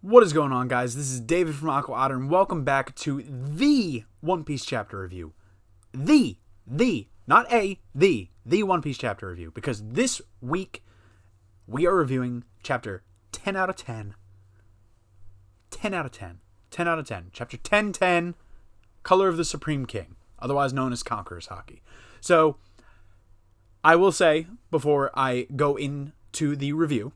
What is going on, guys? This is David from AquaOtter, and welcome back to the One Piece chapter review. Not the One Piece chapter review, because this week we are reviewing chapter 10 out of 10. 10 out of 10. 10 out of 10. Chapter 1010, Color of the Supreme King, otherwise known as Conqueror's Haki. So, I will say, before I go into the review,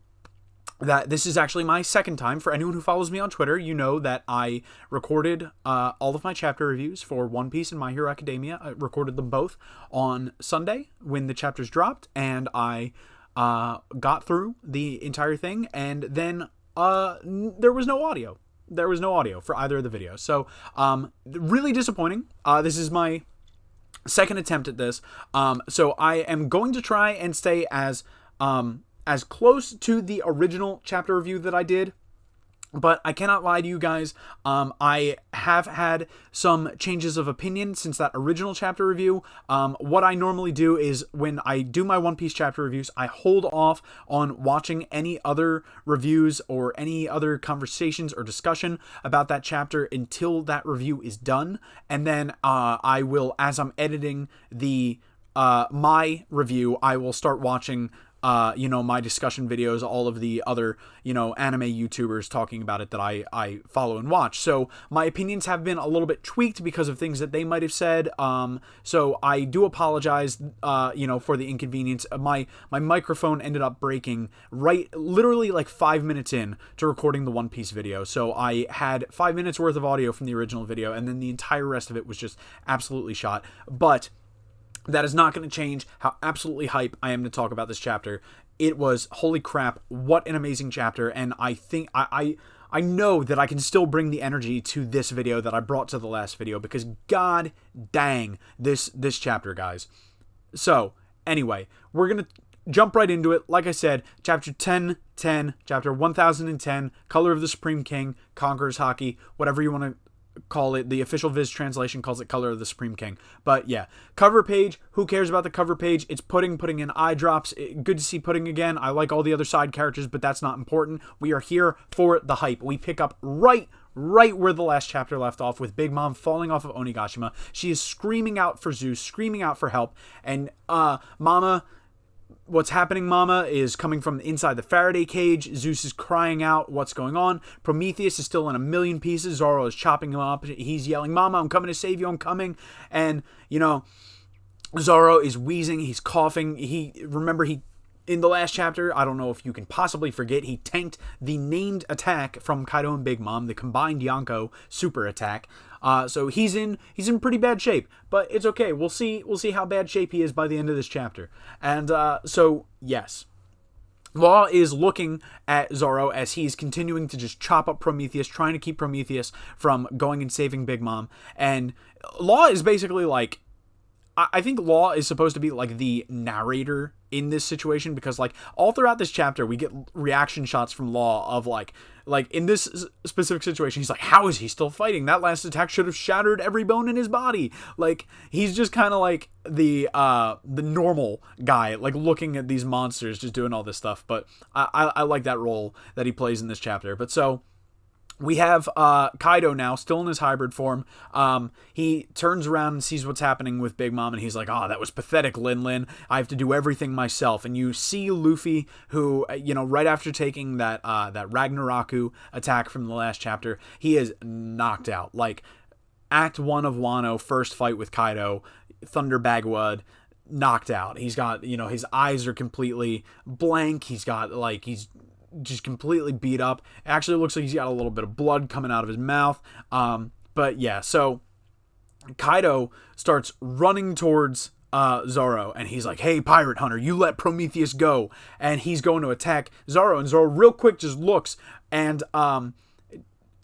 that this is actually my second time. For anyone who follows me on Twitter, you know that I recorded all of my chapter reviews for One Piece and My Hero Academia. I recorded them both on Sunday when the chapters dropped, and I got through the entire thing, and then there was no audio. There was no audio for either of the videos. So, really disappointing. This is my second attempt at this. So I am going to try and stay as close to the original chapter review that I did, but I cannot lie to you guys. I have had some changes of opinion since that original chapter review. What I normally do is when I do my One Piece chapter reviews, I hold off on watching any other reviews or any other conversations or discussion about that chapter until that review is done. And then I will, as I'm editing the my review, I will start watching my discussion videos, all of the other, anime YouTubers talking about it that I follow and watch. So my opinions have been a little bit tweaked because of things that they might have said. So I do apologize, for the inconvenience. My microphone ended up breaking literally like 5 minutes in to recording the One Piece video. So I had 5 minutes worth of audio from the original video, and then the entire rest of it was just absolutely shot. But that is not going to change how absolutely hype I am to talk about this chapter. It was, holy crap, what an amazing chapter, and I think I know that I can still bring the energy to this video that I brought to the last video, because god dang, this chapter, guys. So, anyway, we're going to jump right into it. Like I said, chapter 1010, chapter 1010, Color of the Supreme King, Conqueror's Haki, whatever you want to call it. The official Viz translation calls it Color of the Supreme King. But yeah, cover page, who cares about the cover page? It's putting in eye drops. Good to see Pudding again. I like all the other side characters, but that's not important. We are here for the hype. We pick up right where the last chapter left off, with Big Mom falling off of Onigashima. She is screaming out for Zeus, screaming out for help, and Mama, what's happening, Mama, is coming from inside the Faraday cage. Zeus is crying out, what's going on? Prometheus is still in a million pieces. Zoro is chopping him up. He's yelling, Mama, I'm coming to save you, I'm coming. And, Zoro is wheezing, he's coughing. Remember, in the last chapter, I don't know if you can possibly forget, he tanked the named attack from Kaido and Big Mom, the combined Yonko super attack. So he's in pretty bad shape, but it's okay. We'll see how bad shape he is by the end of this chapter. And so yes, Law is looking at Zoro as he's continuing to just chop up Prometheus, trying to keep Prometheus from going and saving Big Mom. And Law is basically like, I think Law is supposed to be like the narrator in this situation, because like all throughout this chapter we get reaction shots from Law of like in this specific situation, he's like, how is he still fighting? That last attack should have shattered every bone in his body. Like, he's just kind of like the normal guy, like looking at these monsters, just doing all this stuff. But I like that role that he plays in this chapter. But so we have Kaido now, still in his hybrid form. He turns around and sees what's happening with Big Mom, and he's like, that was pathetic, Lin Lin. I have to do everything myself. And you see Luffy, who, right after taking that Ragnaroku attack from the last chapter, he is knocked out. Like, Act 1 of Wano, first fight with Kaido, Thunder Bagwood, knocked out. He's got, his eyes are completely blank. He's got, he's just completely beat up. It actually looks like he's got a little bit of blood coming out of his mouth. But yeah, so Kaido starts running towards Zoro, and he's like, hey, Pirate Hunter, you let Prometheus go. And he's going to attack Zoro, and Zoro real quick just looks, and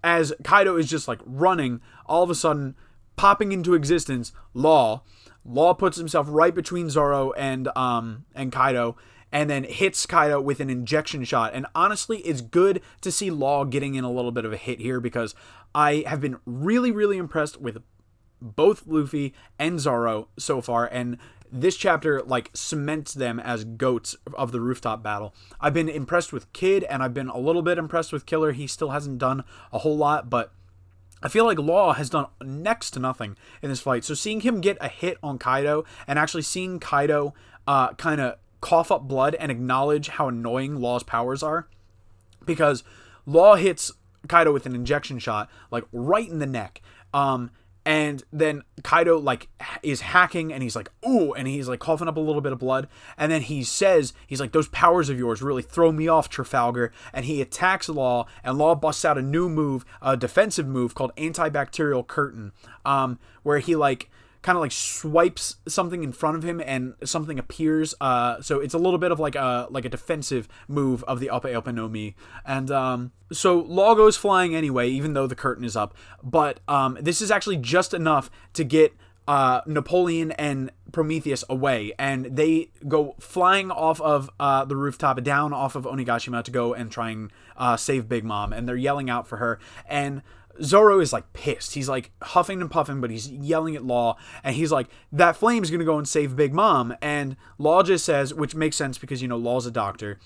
as Kaido is just like running, all of a sudden popping into existence, Law puts himself right between Zoro and Kaido, and then hits Kaido with an injection shot. And honestly, it's good to see Law getting in a little bit of a hit here, because I have been really, really impressed with both Luffy and Zoro so far, and this chapter like cements them as goats of the rooftop battle. I've been impressed with Kid, and I've been a little bit impressed with Killer. He still hasn't done a whole lot, but I feel like Law has done next to nothing in this fight. So seeing him get a hit on Kaido, and actually seeing Kaido kind of cough up blood and acknowledge how annoying Law's powers are, because Law hits Kaido with an injection shot like right in the neck, and then Kaido like is hacking, and he's like, ooh, and he's like coughing up a little bit of blood, and then he says, he's like, those powers of yours really throw me off, Trafalgar, and he attacks Law, and Law busts out a new move, a defensive move called Antibacterial Curtain, where he like kind of like swipes something in front of him and something appears, so it's a little bit of like a defensive move of the Uppa no Mi, and so Law goes flying anyway, even though the curtain is up, but this is actually just enough to get Napoleon and Prometheus away, and they go flying off of the rooftop, down off of Onigashima to go and try and save Big Mom, and they're yelling out for her, and Zoro is like pissed. He's like huffing and puffing, but he's yelling at Law, and he's like, that flame's gonna go and save Big Mom, and Law just says, which makes sense because, you know, Law's a doctor,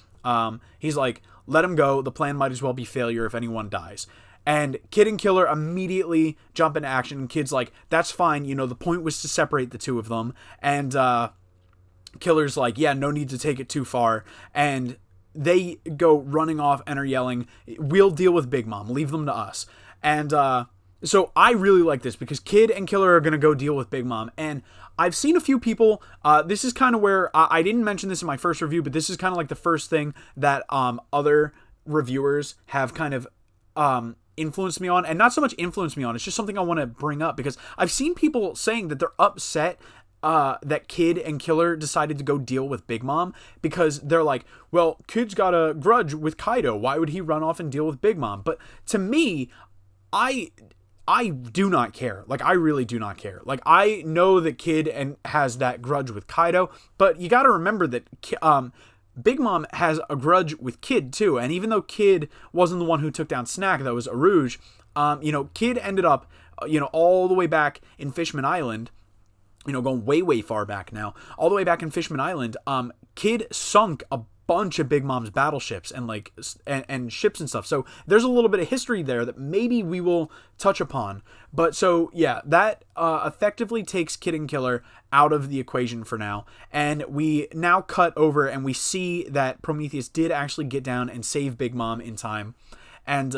he's like, let him go, the plan might as well be failure if anyone dies. And Kid and Killer immediately jump into action, and Kid's like, that's fine, you know, the point was to separate the two of them, and Killer's like, yeah, no need to take it too far, and they go running off and are yelling, we'll deal with Big Mom, leave them to us. And so I really like this because Kid and Killer are going to go deal with Big Mom. And I've seen a few people, this is kind of where, I didn't mention this in my first review, but this is kind of like the first thing that other reviewers have kind of influenced me on. And not so much influenced me on, it's just something I want to bring up, because I've seen people saying that they're upset that Kid and Killer decided to go deal with Big Mom, because they're like, well, Kid's got a grudge with Kaido, why would he run off and deal with Big Mom? But to me, I do not care. Like, I really do not care. Like, I know that Kid has that grudge with Kaido, but you got to remember that Big Mom has a grudge with Kid too. And even though Kid wasn't the one who took down Snack, that was Aruj, you know, Kid ended up, you know, all the way back in Fishman Island, you know, going way, way far back now, all the way back in Fishman Island, Kid sunk a bunch of Big Mom's battleships and like and ships and stuff. So there's a little bit of history there that maybe we will touch upon. But so yeah, that effectively takes Kid and Killer out of the equation for now. And we now cut over and we see that Prometheus did actually get down and save Big Mom in time. And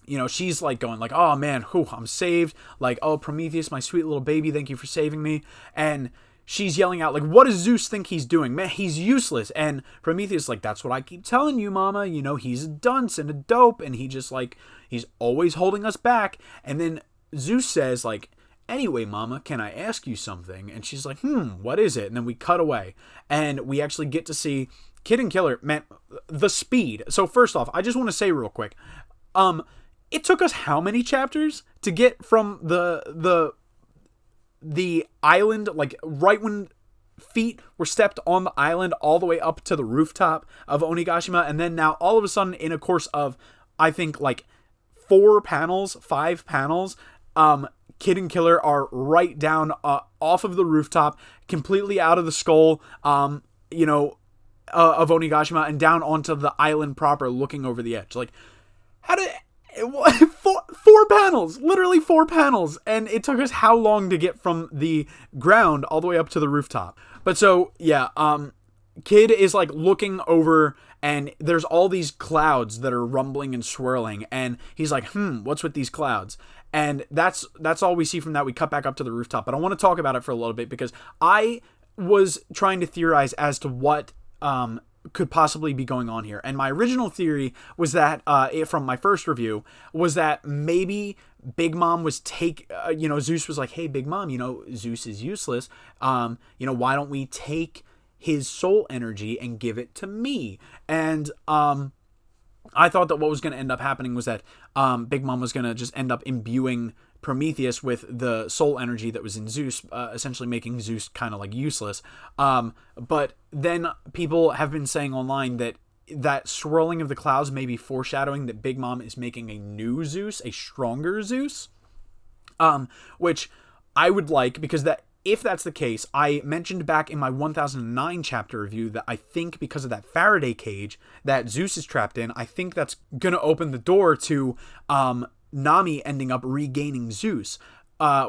you know, she's like going like, oh man, whew, I'm saved. Like, oh, Prometheus, my sweet little baby, thank you for saving me. And she's yelling out, like, what does Zeus think he's doing? Man, he's useless. And Prometheus is like, that's what I keep telling you, mama. You know, he's a dunce and a dope. And he just, like, he's always holding us back. And then Zeus says, like, anyway, mama, can I ask you something? And she's like, what is it? And then we cut away. And we actually get to see Kid and Killer, man, the speed. So first off, I just want to say real quick, it took us how many chapters to get from the island, like right when feet were stepped on the island, all the way up to the rooftop of Onigashima, and then now all of a sudden in a course of, I think, like 5 panels, Kid and Killer are right down off of the rooftop, completely out of the skull, you know, of Onigashima, and down onto the island proper, looking over the edge. Like, how did... four panels, literally 4 panels, and it took us how long to get from the ground all the way up to the rooftop? But so yeah, Kid is like looking over, and there's all these clouds that are rumbling and swirling, and he's like, what's with these clouds? And that's all we see from that. We cut back up to the rooftop, but I want to talk about it for a little bit, because I was trying to theorize as to what could possibly be going on here. And my original theory was that, from my first review, was that maybe Big Mom was you know, Zeus was like, hey, Big Mom, you know, Zeus is useless. You know, why don't we take his soul energy and give it to me? And, I thought that what was going to end up happening was that, Big Mom was going to just end up imbuing Prometheus with the soul energy that was in Zeus, essentially making Zeus kind of like useless. But then people have been saying online that swirling of the clouds may be foreshadowing that Big Mom is making a new Zeus, a stronger Zeus. which I would like, because that, if that's the case, I mentioned back in my 1009 chapter review that I think because of that Faraday cage that Zeus is trapped in, I think that's going to open the door to Nami ending up regaining Zeus,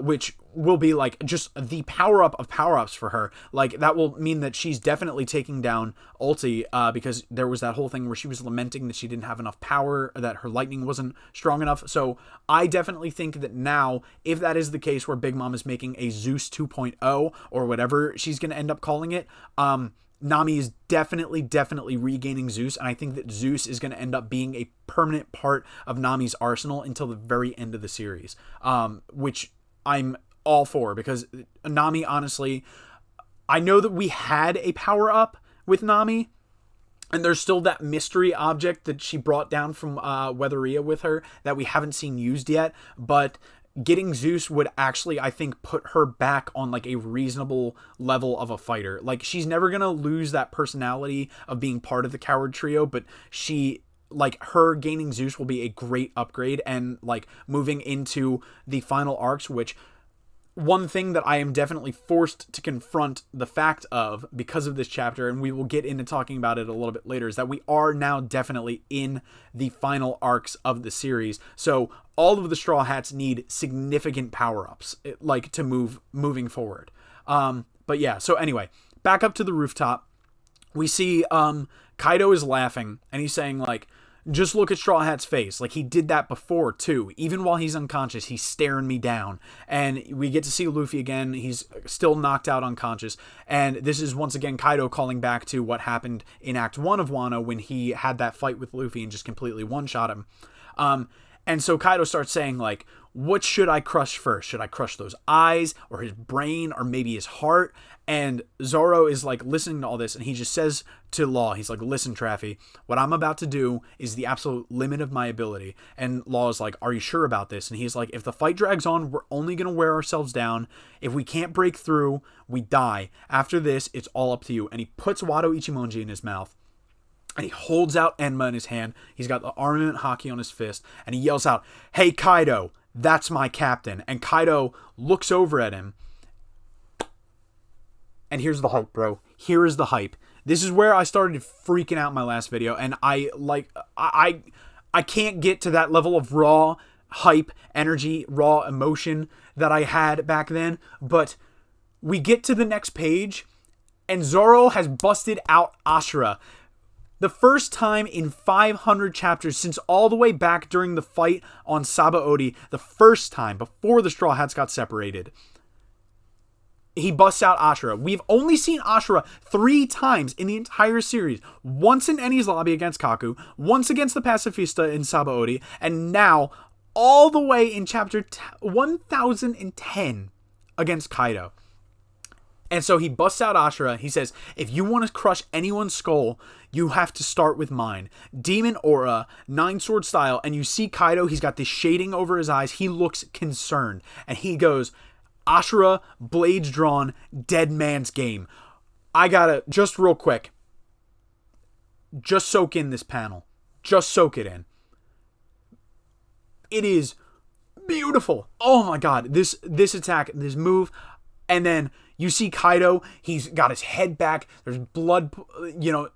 which will be like just the power-up of power-ups for her. Like, that will mean that she's definitely taking down Ulti, because there was that whole thing where she was lamenting that she didn't have enough power, that her lightning wasn't strong enough. So I definitely think that now, if that is the case where Big Mom is making a Zeus 2.0 or whatever she's going to end up calling it, Nami is definitely regaining Zeus, and I think that Zeus is going to end up being a permanent part of Nami's arsenal until the very end of the series, which I'm all for, because Nami, honestly, I know that we had a power-up with Nami, and there's still that mystery object that she brought down from Weatheria with her that we haven't seen used yet, but getting Zeus would actually, I think, put her back on like a reasonable level of a fighter. Like, she's never going to lose that personality of being part of the Coward Trio, but her gaining Zeus will be a great upgrade, and like moving into the final arcs, which one thing that I am definitely forced to confront the fact of because of this chapter, and we will get into talking about it a little bit later, is that we are now definitely in the final arcs of the series. So all of the Straw Hats need significant power-ups, like, to moving forward. But yeah, so anyway, back up to the rooftop. We see Kaido is laughing, and he's saying, like, just look at Straw Hat's face. Like, he did that before, too. Even while he's unconscious, he's staring me down. And we get to see Luffy again. He's still knocked out unconscious. And this is, once again, Kaido calling back to what happened in Act 1 of Wano when he had that fight with Luffy and just completely one-shot him. And so Kaido starts saying, like, what should I crush first? Should I crush those eyes, or his brain, or maybe his heart? And Zoro is like listening to all this, and he just says to Law, he's like, listen, Traffy, what I'm about to do is the absolute limit of my ability. And Law is like, are you sure about this? And he's like, if the fight drags on, we're only going to wear ourselves down. If we can't break through, we die. After this, it's all up to you. And he puts Wado Ichimonji in his mouth, and he holds out Enma in his hand. He's got the armament hockey on his fist, and he yells out, hey, Kaido, that's my captain. And Kaido looks over at him. And here's the hype, bro. Here is the hype. This is where I started freaking out in my last video, and I can't get to that level of raw hype, energy, raw emotion that I had back then. But we get to the next page, and Zoro has busted out Ashura. The first time in 500 chapters, since all the way back during the fight on Sabaody, the first time before the Straw Hats got separated, he busts out Ashura. We've only seen Ashura 3 times in the entire series. Once in Eni's lobby against Kaku, once against the Pacifista in Sabaody, and now all the way in chapter 1010 against Kaido. And so he busts out Ashura. He says, if you want to crush anyone's skull, you have to start with mine. Demon Aura, 9-sword style, and you see Kaido, he's got this shading over his eyes. He looks concerned. And he goes, Ashura, blades drawn, dead man's game. I gotta, just real quick, just soak in this panel. Just soak it in. It is beautiful. Oh my god, this attack, this move, and then you see Kaido, he's got his head back, there's blood,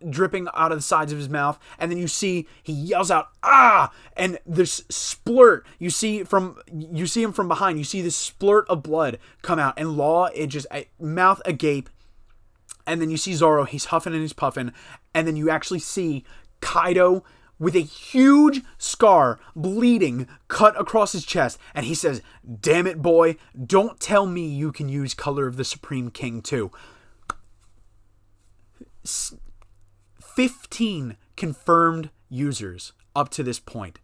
dripping out of the sides of his mouth, and then you see he yells out, ah, and this splurt, you see him from behind, you see this splurt of blood come out, and Law, mouth agape, and then you see Zoro, he's huffing and he's puffing, and then you actually see Kaido with a huge scar, bleeding, cut across his chest. And he says, damn it, boy, don't tell me you can use Color of the Supreme King too. 15 confirmed users up to this point.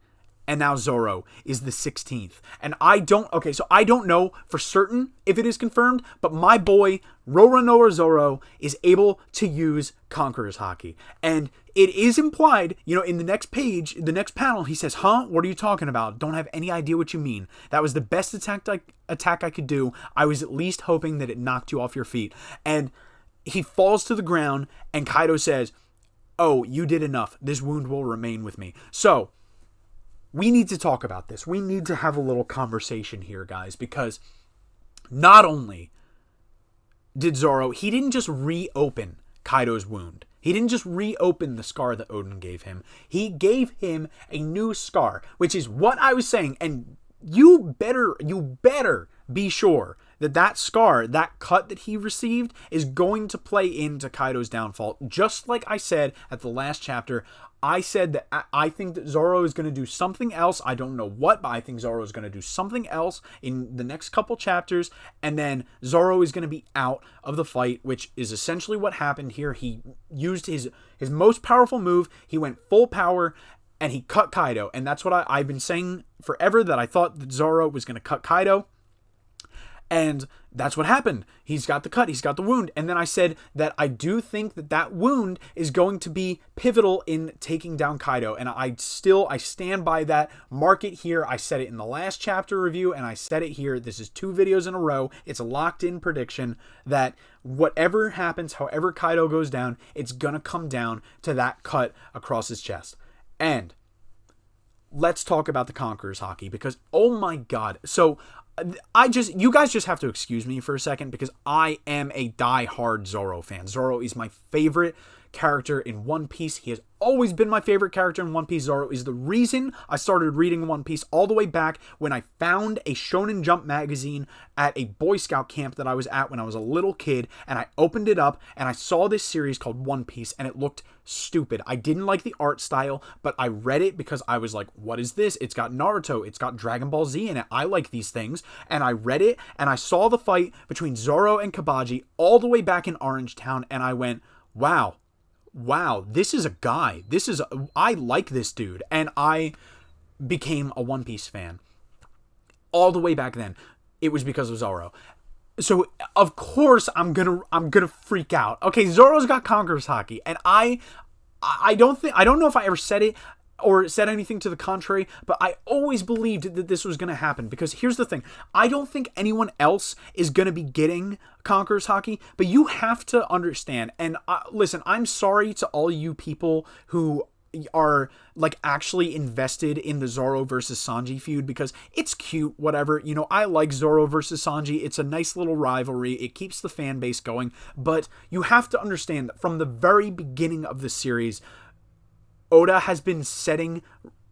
And now Zoro is the 16th. And I don't know for certain if it is confirmed, but my boy, Roronoa Zoro, is able to use Conqueror's Haki. And it is implied, in the next page, the next panel, he says, huh? What are you talking about? Don't have any idea what you mean. That was the best attack I could do. I was at least hoping that it knocked you off your feet. And he falls to the ground, and Kaido says, oh, you did enough. This wound will remain with me. So, we need to talk about this. We need to have a little conversation here, guys, because not only did Zoro, he didn't just reopen Kaido's wound. He didn't just reopen the scar that Odin gave him. He gave him a new scar, which is what I was saying. And you better be sure that that scar, that cut that he received, is going to play into Kaido's downfall. Just like I said at the last chapter, I said that I think that Zoro is going to do something else. I don't know what, but I think Zoro is going to do something else in the next couple chapters. And then Zoro is going to be out of the fight, which is essentially what happened here. He used his most powerful move. He went full power and he cut Kaido. And that's what I've been saying forever, that I thought that Zoro was going to cut Kaido. And that's what happened. He's got the cut. He's got the wound. And then I said that I do think that that wound is going to be pivotal in taking down Kaido. And I stand by that. Mark it here. I said it in the last chapter review, and I said it here. This is 2 videos in a row. It's a locked-in prediction that whatever happens, however Kaido goes down, it's going to come down to that cut across his chest. And let's talk about the Conqueror's Haki, because, oh my God. So you guys just have to excuse me for a second, because I am a die-hard Zoro fan. Zoro is my favorite character in One Piece. He has always been my favorite character in One Piece. Zoro is the reason I started reading One Piece all the way back when I found a Shonen Jump magazine at a Boy Scout camp that I was at when I was a little kid, and I opened it up and I saw this series called One Piece, and it looked stupid. I didn't like the art style, but I read it because I was like, what is this? It's got Naruto, it's got Dragon Ball Z in it. I like these things. And I read it, and I saw the fight between Zoro and Kabaji all the way back in Orange Town, and I went, wow, this is a guy. I like this dude. And I became a One Piece fan. All the way back then, it was because of Zoro. So of course I'm gonna freak out. Okay, Zoro's got Conqueror's Haki, and I don't know if I ever said it or said anything to the contrary, but I always believed that this was going to happen, because here's the thing. I don't think anyone else is going to be getting Conqueror's Haki, but you have to understand, and listen, I'm sorry to all you people who are like actually invested in the Zoro versus Sanji feud, because it's cute, whatever, you know, I like Zoro versus Sanji. It's a nice little rivalry. It keeps the fan base going, but you have to understand that from the very beginning of the series, Oda has been setting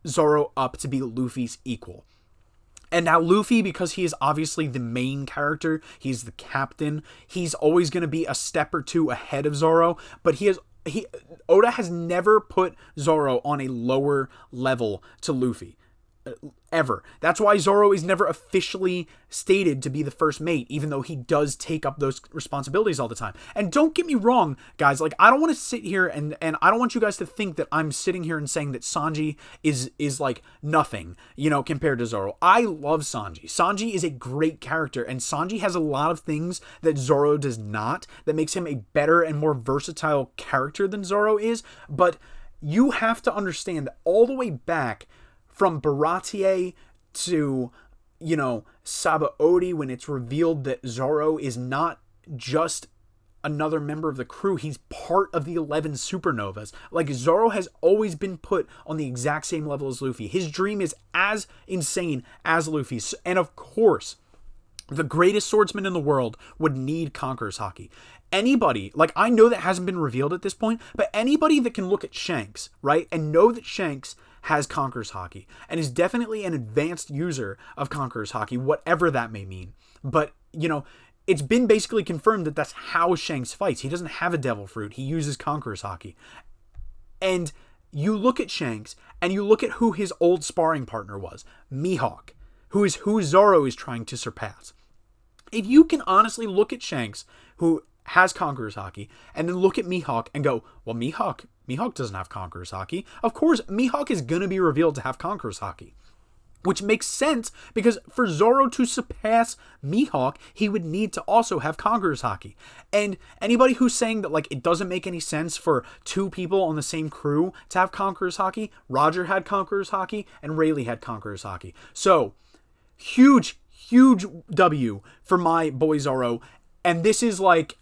Zoro up to be Luffy's equal. And now Luffy, because he is obviously the main character, he's the captain, he's always going to be a step or two ahead of Zoro, but Oda has never put Zoro on a lower level to Luffy. Ever. That's why Zoro is never officially stated to be the first mate, even though he does take up those responsibilities all the time. And don't get me wrong, guys, like, I don't want to sit here and I don't want you guys to think that I'm sitting here and saying that Sanji is like nothing, you know, compared to Zoro. I love Sanji. Sanji is a great character, and Sanji has a lot of things that Zoro does not, that makes him a better and more versatile character than Zoro is. But you have to understand that all the way back from Baratie to, you know, Sabaody, when it's revealed that Zoro is not just another member of the crew, he's part of the 11 supernovas. Like, Zoro has always been put on the exact same level as Luffy. His dream is as insane as Luffy's. And of course, the greatest swordsman in the world would need Conqueror's Haki. Anybody, like, I know that hasn't been revealed at this point, but anybody that can look at Shanks, right, and know that Shanks has Conqueror's Haki and is definitely an advanced user of Conqueror's Haki, whatever that may mean. But, you know, it's been basically confirmed that that's how Shanks fights. He doesn't have a devil fruit. He uses Conqueror's Haki. And you look at Shanks and you look at who his old sparring partner was, Mihawk, who Zoro is trying to surpass. If you can honestly look at Shanks, who has Conqueror's Haki, and then look at Mihawk and go, well, Mihawk doesn't have Conqueror's Haki. Of course, Mihawk is going to be revealed to have Conqueror's Haki, which makes sense, because for Zoro to surpass Mihawk, he would need to also have Conqueror's Haki. And anybody who's saying that, like, it doesn't make any sense for 2 people on the same crew to have Conqueror's Haki, Roger had Conqueror's Haki, and Rayleigh had Conqueror's Haki. So, huge W for my boy Zoro. And this is like,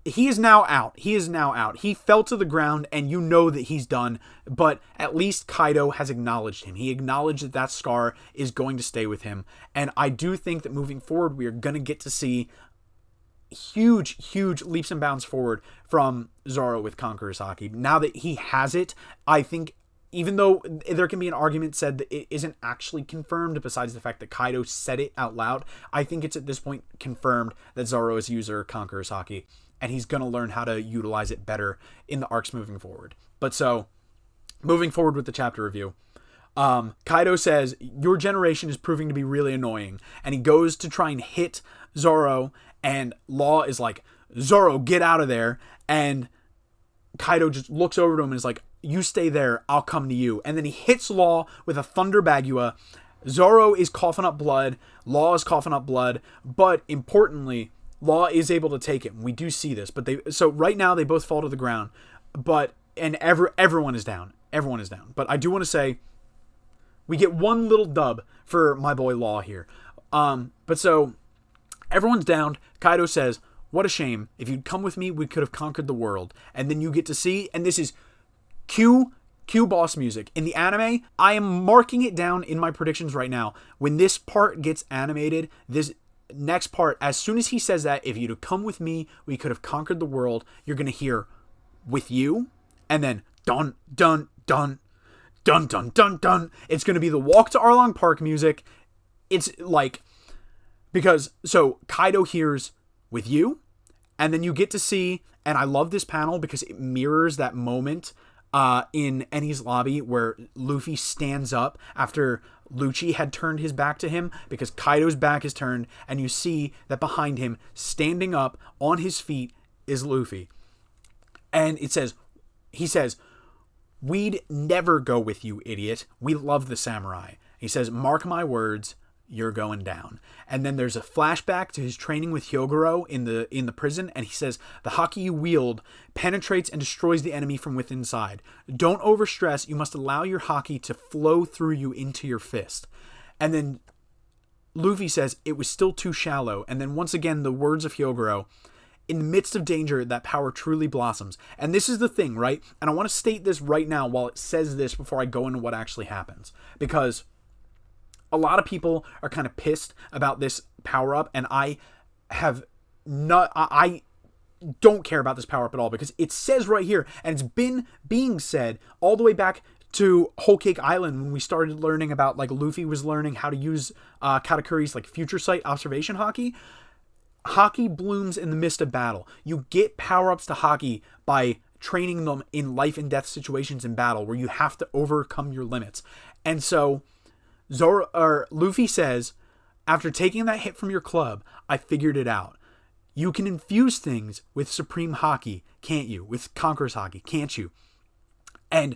he is now out. He is now out. He fell to the ground, and you know that he's done, but at least Kaido has acknowledged him. He acknowledged that that scar is going to stay with him, and I do think that moving forward, we are going to get to see huge leaps and bounds forward from Zoro with Conqueror's Haki. Now that he has it, I think, even though there can be an argument said that it isn't actually confirmed, besides the fact that Kaido said it out loud, I think it's at this point confirmed that Zoro is a user of Conqueror's Haki, and he's going to learn how to utilize it better in the arcs moving forward. But so, moving forward with the chapter review, Kaido says, your generation is proving to be really annoying, and he goes to try and hit Zoro, and Law is like, Zoro, get out of there, and Kaido just looks over to him and is like, you stay there, I'll come to you. And then he hits Law with a Thunder Bagua. Zoro is coughing up blood, Law is coughing up blood, but importantly, Law is able to take it. We do see this, but so right now they both fall to the ground, and everyone is down. Everyone is down. But I do want to say, we get one little dub for my boy Law here. But so everyone's down. Kaido says, what a shame. If you'd come with me, we could have conquered the world. And then you get to see, and this is cue boss music. In the anime, I am marking it down in my predictions right now. When this part gets animated, this next part, as soon as he says that, if you'd have come with me, we could have conquered the world, you're going to hear with you, and then dun, dun, dun, dun, dun, dun, dun. It's going to be the Walk to Arlong Park music. It's like, because, so Kaido hears with you, and then you get to see, and I love this panel because it mirrors that moment in Eni's lobby where Luffy stands up after Lucci had turned his back to him, because Kaido's back is turned, and you see that behind him, standing up on his feet, is Luffy. And he says, we'd never go with you, idiot. We love the samurai. He says, mark my words, you're going down. And then there's a flashback to his training with Hyogoro in the prison, and he says, the haki you wield penetrates and destroys the enemy from within inside. Don't overstress, you must allow your haki to flow through you into your fist. And then Luffy says, it was still too shallow. And then once again, the words of Hyogoro, in the midst of danger, that power truly blossoms. And this is the thing, right? And I want to state this right now while it says this before I go into what actually happens. Because a lot of people are kind of pissed about this power-up, and I don't care about this power-up at all, because it says right here, and it's been being said all the way back to Whole Cake Island when we started learning about, like, Luffy was learning how to use Katakuri's, like, future sight observation haki. Haki blooms in the midst of battle. You get power-ups to haki by training them in life and death situations in battle where you have to overcome your limits. And so Luffy says, after taking that hit from your club, I figured it out. You can infuse things with Supreme Haki, can't you? With Conqueror's Haki, can't you? And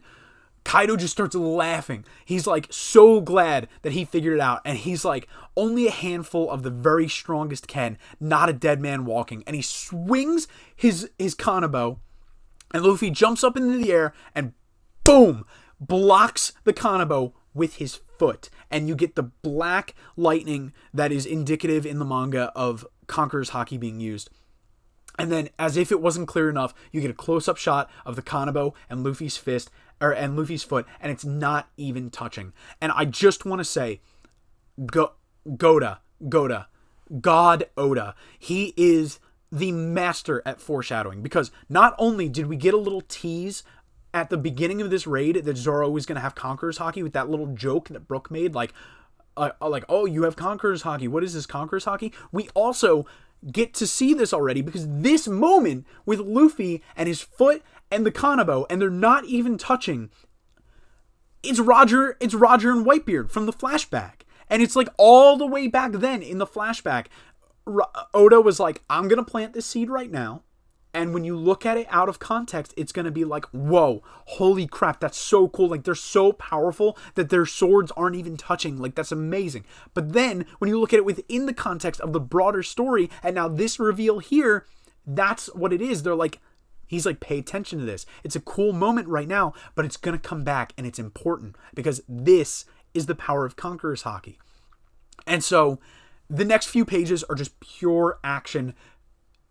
Kaido just starts laughing. He's like so glad that he figured it out. And he's like, only a handful of the very strongest can, not a dead man walking. And he swings his Kanabo, and Luffy jumps up into the air and boom, blocks the Kanabo with his foot, and you get the black lightning that is indicative in the manga of Conqueror's Haki being used. And then, as if it wasn't clear enough, you get a close-up shot of the Kanabo and Luffy's foot, and it's not even touching. And I just want to say, God Oda, he is the master at foreshadowing, because not only did we get a little tease at the beginning of this raid that Zoro was going to have Conqueror's Haki with that little joke that Brook made, like, oh, you have Conqueror's Haki. What is this Conqueror's Haki? We also get to see this already, because this moment with Luffy and his foot and the Kanabo, and they're not even touching, it's Roger and Whitebeard from the flashback. And it's like all the way back then in the flashback, Oda was like, I'm going to plant this seed right now. And when you look at it out of context, it's going to be like, whoa, holy crap, that's so cool. Like, they're so powerful that their swords aren't even touching. Like, that's amazing. But then, when you look at it within the context of the broader story, and now this reveal here, that's what it is. They're like, he's like, pay attention to this. It's a cool moment right now, but it's going to come back, and it's important, because this is the power of Conqueror's Haki. And so, the next few pages are just pure action.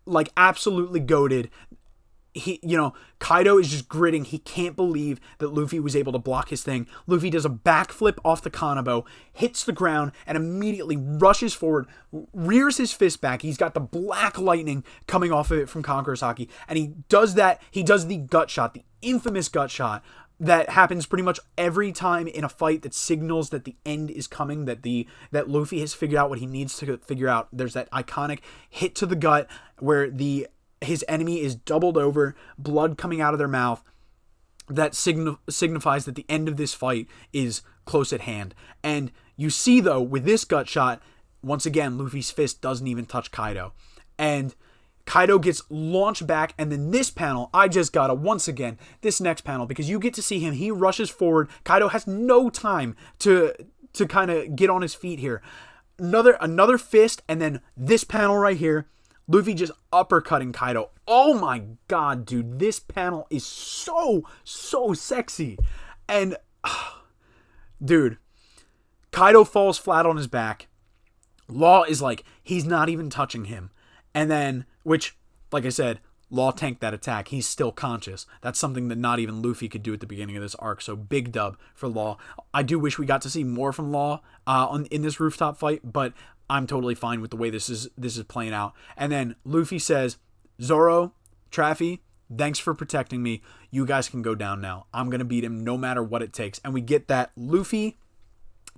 like absolutely goated. Kaido is just gritting. He can't believe that Luffy was able to block his thing. Luffy does a backflip off the Kanabo, hits the ground, and immediately rushes forward, rears his fist back. He's got the black lightning coming off of it from Conqueror's Haki, and he does that. He does the gut shot, the infamous gut shot that happens pretty much every time in a fight that signals that the end is coming, that Luffy has figured out what he needs to figure out. There's that iconic hit to the gut where his enemy is doubled over, blood coming out of their mouth. That signifies that the end of this fight is close at hand. And you see, though, with this gut shot, once again, Luffy's fist doesn't even touch Kaido. And Kaido gets launched back, and then this panel, I just gotta, once again, this next panel, because you get to see him, he rushes forward. Kaido has no time to kind of get on his feet here. Another fist, and then this panel right here, Luffy just uppercutting Kaido. Oh my god, dude. This panel is so sexy. And, dude, Kaido falls flat on his back. Law is like, he's not even touching him. And then, which, like I said, Law tanked that attack. He's still conscious. That's something that not even Luffy could do at the beginning of this arc. So big dub for Law. I do wish we got to see more from Law in this rooftop fight, but I'm totally fine with the way this is playing out. And then Luffy says, Zoro, Traffy, thanks for protecting me. You guys can go down now. I'm going to beat him no matter what it takes. And we get that Luffy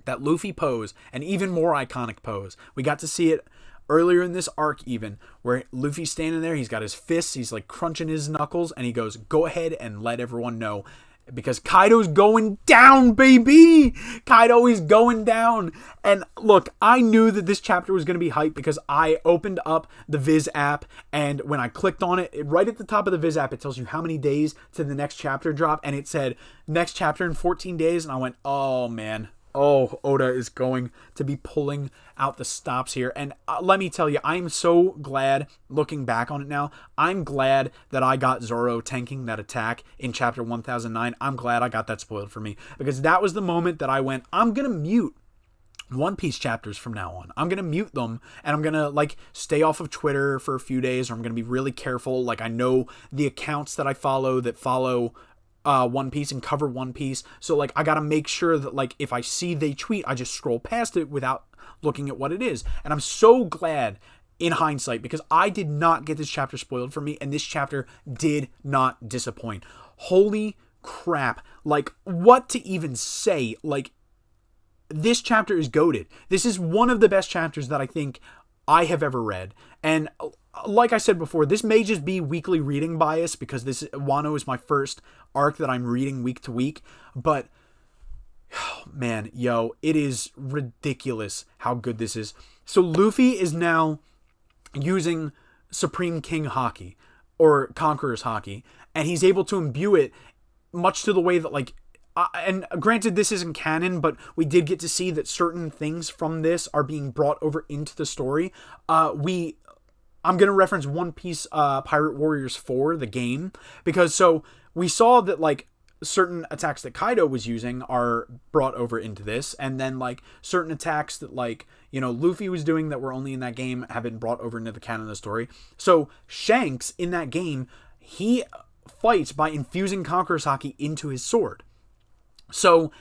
pose, an even more iconic pose. We got to see it earlier in this arc even, where Luffy's standing there. He's got his fists. He's like crunching his knuckles. And he goes, go ahead and let everyone know. Because Kaido's going down, baby! Kaido is going down. And look, I knew that this chapter was going to be hype because I opened up the Viz app, and when I clicked on it, right at the top of the Viz app, it tells you how many days to the next chapter drop, and it said, next chapter in 14 days, and I went, oh man. Oh, Oda is going to be pulling out the stops here. And let me tell you, I'm so glad, looking back on it now, I'm glad that I got Zoro tanking that attack in chapter 1009. I'm glad I got that spoiled for me. Because that was the moment that I went, I'm going to mute One Piece chapters from now on. I'm going to mute them, and I'm going to, stay off of Twitter for a few days, or I'm going to be really careful. I know the accounts that I follow that follow One Piece and cover One Piece, so I gotta make sure that if I see they tweet, I just scroll past it without looking at what it is. And I'm so glad in hindsight, because I did not get this chapter spoiled for me, and this chapter did not disappoint. Holy crap, what to even say. This chapter is goated. This is one of the best chapters that I think I have ever read. And like I said before, this may just be weekly reading bias because Wano is my first arc that I'm reading week to week. But, man, it is ridiculous how good this is. So Luffy is now using Supreme King Haki, or Conqueror's Haki, and he's able to imbue it much to the way that, and granted, this isn't canon, but we did get to see that certain things from this are being brought over into the story. I'm going to reference One Piece Pirate Warriors 4, the game, because we saw that certain attacks that Kaido was using are brought over into this, and then certain attacks that Luffy was doing that were only in that game have been brought over into the canon of the story. So Shanks in that game, he fights by infusing Conqueror's Haki into his sword. So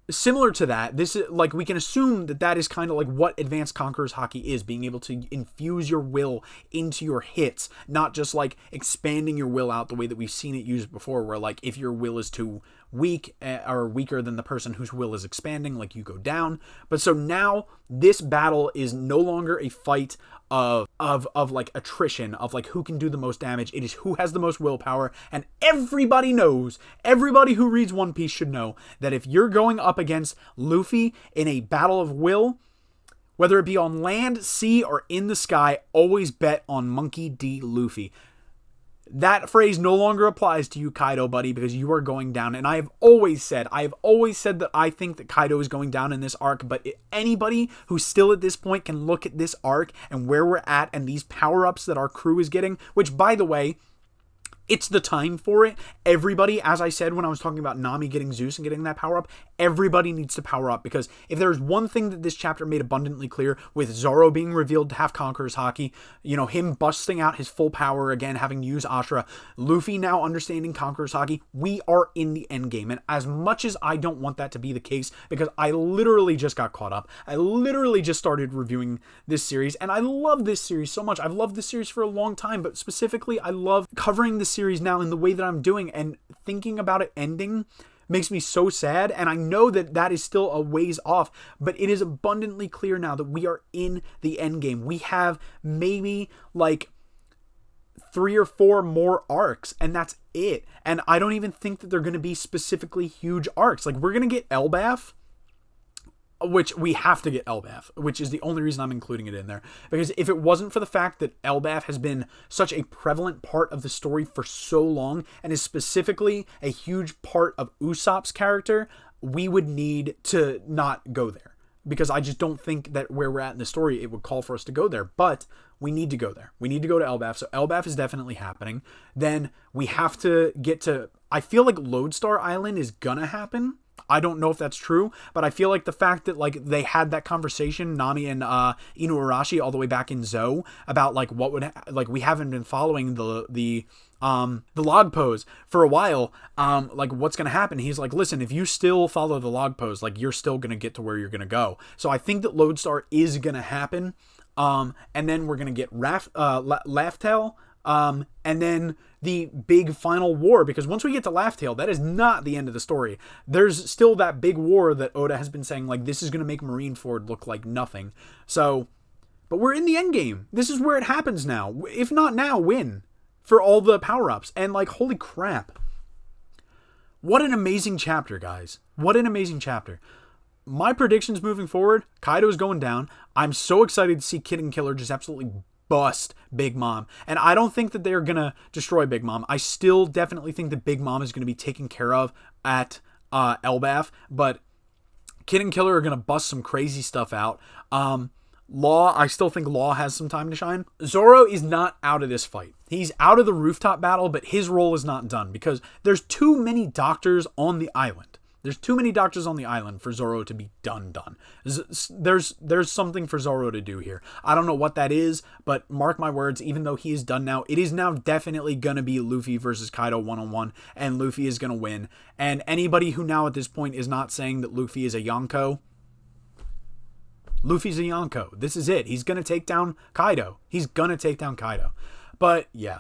similar to that, this is we can assume that is kind of what Advanced Conqueror's Haki is, being able to infuse your will into your hits, not just expanding your will out the way that we've seen it used before, where if your will is too weak or weaker than the person whose will is expanding, you go down. But so now this battle is no longer a fight of attrition, of who can do the most damage. It is who has the most willpower, and everybody knows, everybody who reads One Piece should know that if you're going up against Luffy in a battle of will, whether it be on land, sea, or in the sky, always bet on Monkey D. Luffy. That phrase no longer applies to you, Kaido, buddy, because you are going down. And I have always said that I think that Kaido is going down in this arc, but anybody who's still at this point can look at this arc and where we're at and these power-ups that our crew is getting, which, by the way, it's the time for it. Everybody, as I said when I was talking about Nami getting Zeus and getting that power-up, everybody needs to power up, because if there's one thing that this chapter made abundantly clear, with Zoro being revealed to have Conqueror's Haki, him busting out his full power again, having to use Ashura, Luffy now understanding Conqueror's Haki, we are in the end game. And as much as I don't want that to be the case, because I literally just got caught up, I literally just started reviewing this series, and I love this series so much. I've loved this series for a long time, but specifically I love covering the series now in the way that I'm doing, and thinking about it ending makes me so sad. And I know that that is still a ways off, but it is abundantly clear now that we are in the end game. We have maybe like 3 or 4 more arcs, and that's it. And I don't even think that they're going to be specifically huge arcs. Like, we're going to get Elbaf, which we have to get Elbaf, which is the only reason I'm including it in there. Because if it wasn't for the fact that Elbaf has been such a prevalent part of the story for so long, and is specifically a huge part of Usopp's character, we would need to not go there. Because I just don't think that where we're at in the story, it would call for us to go there. But we need to go there. We need to go to Elbaf. So Elbaf is definitely happening. Then we have to get to... I feel like Lodestar Island is gonna happen. I don't know if that's true, but I feel like the fact that like they had that conversation, Nami and Inuarashi, all the way back in Zou, about like what would like we haven't been following the log pose for a while, like what's gonna happen. He's like, listen, if you still follow the log pose, like you're still gonna get to where you're gonna go. So I think that Lodestar is gonna happen, and then we're gonna get Laugh-Tale, and then the big final war, because once we get to Laugh-Tale, that is not the end of the story. There's still that big war that Oda has been saying, like, this is going to make Marineford look like nothing. So, but we're in the end game. This is where it happens now. If not now, when? For all the power-ups. And, like, holy crap. What an amazing chapter, guys. What an amazing chapter. My predictions moving forward, Kaido's going down. I'm so excited to see Kid and Killer just absolutely bust Big Mom. And I don't think that they're gonna destroy Big Mom. I still definitely think that Big Mom is gonna be taken care of at Elbaf, but Kid and Killer are gonna bust some crazy stuff out. Law, I still think Law has some time to shine. Zoro is not out of this fight. He's out of the rooftop battle, but his role is not done, because there's too many doctors on the island. There's too many doctors on the island for Zoro to be done. There's something for Zoro to do here. I don't know what that is, but mark my words, even though he is done now, it is now definitely going to be Luffy versus Kaido one-on-one, and Luffy is going to win. And anybody who now at this point is not saying that Luffy is a Yonko, Luffy's a Yonko. This is it. He's going to take down Kaido. He's going to take down Kaido. But yeah.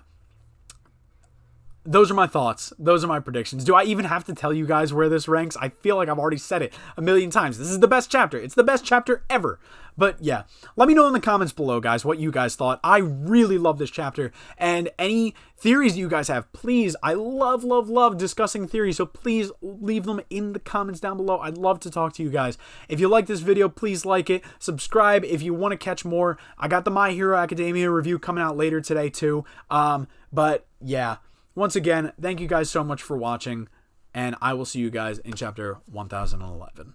Those are my thoughts. Those are my predictions. Do I even have to tell you guys where this ranks? I feel like I've already said it a million times. This is the best chapter. It's the best chapter ever. But yeah, let me know in the comments below, guys, what you guys thought. I really love this chapter. And any theories you guys have, please, I love, love, love discussing theories. So please leave them in the comments down below. I'd love to talk to you guys. If you like this video, please like it. Subscribe if you want to catch more. I got the My Hero Academia review coming out later today too. But yeah. Once again, thank you guys so much for watching, and I will see you guys in chapter 1011.